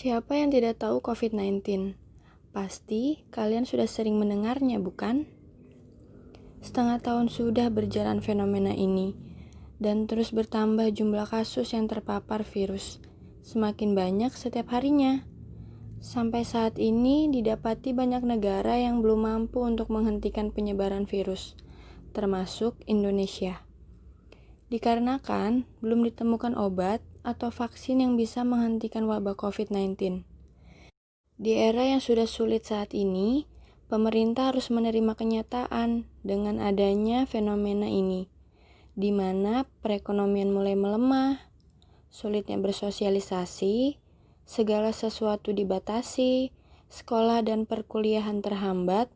Siapa yang tidak tahu COVID-19? Pasti kalian sudah sering mendengarnya, bukan? Setengah tahun sudah berjalan fenomena ini, dan terus bertambah jumlah kasus yang terpapar virus. Semakin banyak setiap harinya. Sampai saat ini didapati banyak negara yang belum mampu untuk menghentikan penyebaran virus, termasuk Indonesia. Dikarenakan belum ditemukan obat atau vaksin yang bisa menghentikan wabah COVID-19. Di era yang sudah sulit saat ini, pemerintah harus menerima kenyataan dengan adanya fenomena ini, di mana perekonomian mulai melemah, sulitnya bersosialisasi, segala sesuatu dibatasi, sekolah dan perkuliahan terhambat,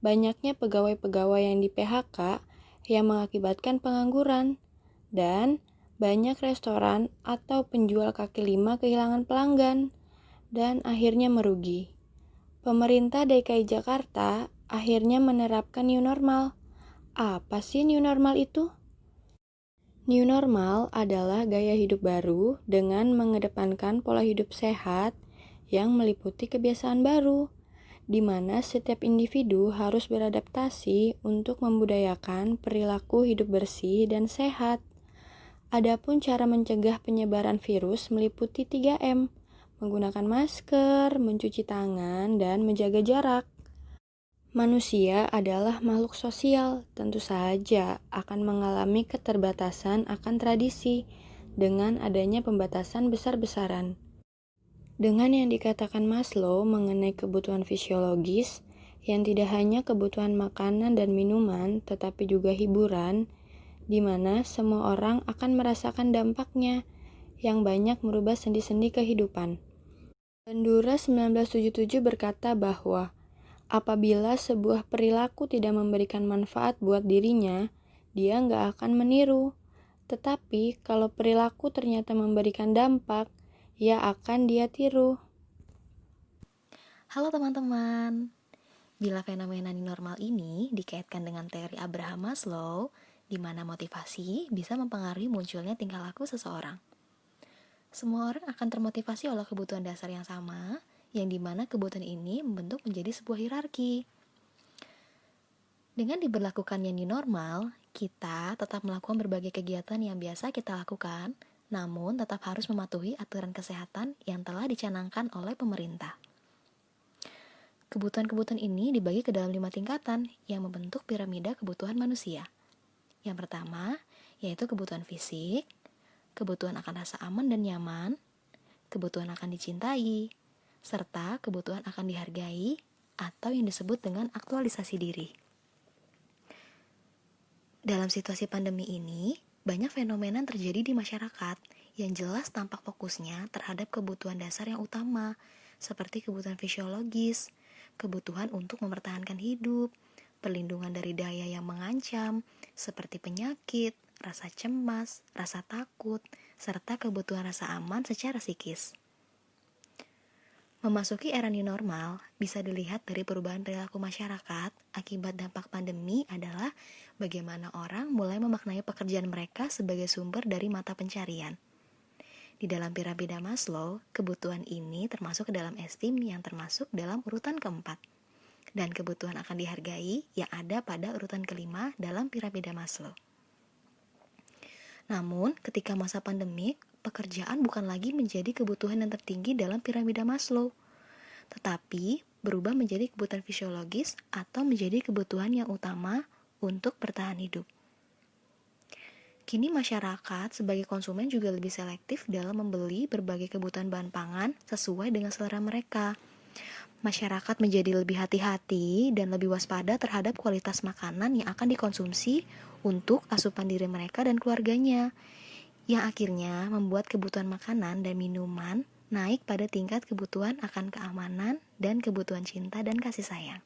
banyaknya pegawai-pegawai yang di PHK yang mengakibatkan pengangguran, dan banyak restoran atau penjual kaki lima kehilangan pelanggan dan akhirnya merugi. Pemerintah DKI Jakarta akhirnya menerapkan new normal. Apa sih new normal itu? New normal adalah gaya hidup baru dengan mengedepankan pola hidup sehat yang meliputi kebiasaan baru, di mana setiap individu harus beradaptasi untuk membudayakan perilaku hidup bersih dan sehat. Adapun cara mencegah penyebaran virus meliputi 3M, menggunakan masker, mencuci tangan, dan menjaga jarak. Manusia adalah makhluk sosial, tentu saja akan mengalami keterbatasan akan tradisi dengan adanya pembatasan besar-besaran. Dengan yang dikatakan Maslow mengenai kebutuhan fisiologis, yang tidak hanya kebutuhan makanan dan minuman, tetapi juga hiburan, di mana semua orang akan merasakan dampaknya yang banyak merubah sendi-sendi kehidupan. Bandura 1977 berkata bahwa apabila sebuah perilaku tidak memberikan manfaat buat dirinya, dia nggak akan meniru. Tetapi kalau perilaku ternyata memberikan dampak, ya akan dia tiru. Halo teman-teman, bila fenomena new normal ini dikaitkan dengan teori Abraham Maslow, di mana motivasi bisa mempengaruhi munculnya tingkah laku seseorang. Semua orang akan termotivasi oleh kebutuhan dasar yang sama, yang dimana kebutuhan ini membentuk menjadi sebuah hierarki. Dengan diberlakukannya new normal, kita tetap melakukan berbagai kegiatan yang biasa kita lakukan, namun tetap harus mematuhi aturan kesehatan yang telah dicanangkan oleh pemerintah. Kebutuhan-kebutuhan ini dibagi ke dalam 5 tingkatan yang membentuk piramida kebutuhan manusia. Yang pertama, yaitu kebutuhan fisik, kebutuhan akan rasa aman dan nyaman, kebutuhan akan dicintai, serta kebutuhan akan dihargai atau yang disebut dengan aktualisasi diri. Dalam situasi pandemi ini, banyak fenomena terjadi di masyarakat yang jelas tampak fokusnya terhadap kebutuhan dasar yang utama, seperti kebutuhan fisiologis, kebutuhan untuk mempertahankan hidup, perlindungan dari daya yang mengancam, seperti penyakit, rasa cemas, rasa takut, serta kebutuhan rasa aman secara psikis. Memasuki era new normal bisa dilihat dari perubahan perilaku masyarakat akibat dampak pandemi adalah bagaimana orang mulai memaknai pekerjaan mereka sebagai sumber dari mata pencarian. Di dalam piramida Maslow, kebutuhan ini termasuk ke dalam esteem yang termasuk dalam urutan keempat. Dan kebutuhan akan dihargai yang ada pada urutan kelima dalam piramida Maslow. Namun, ketika masa pandemik, pekerjaan bukan lagi menjadi kebutuhan yang tertinggi dalam piramida Maslow, tetapi berubah menjadi kebutuhan fisiologis atau menjadi kebutuhan yang utama untuk bertahan hidup. Kini masyarakat sebagai konsumen juga lebih selektif dalam membeli berbagai kebutuhan bahan pangan sesuai dengan selera mereka. Masyarakat menjadi lebih hati-hati dan lebih waspada terhadap kualitas makanan yang akan dikonsumsi untuk asupan diri mereka dan keluarganya, yang akhirnya membuat kebutuhan makanan dan minuman naik pada tingkat kebutuhan akan keamanan dan kebutuhan cinta dan kasih sayang.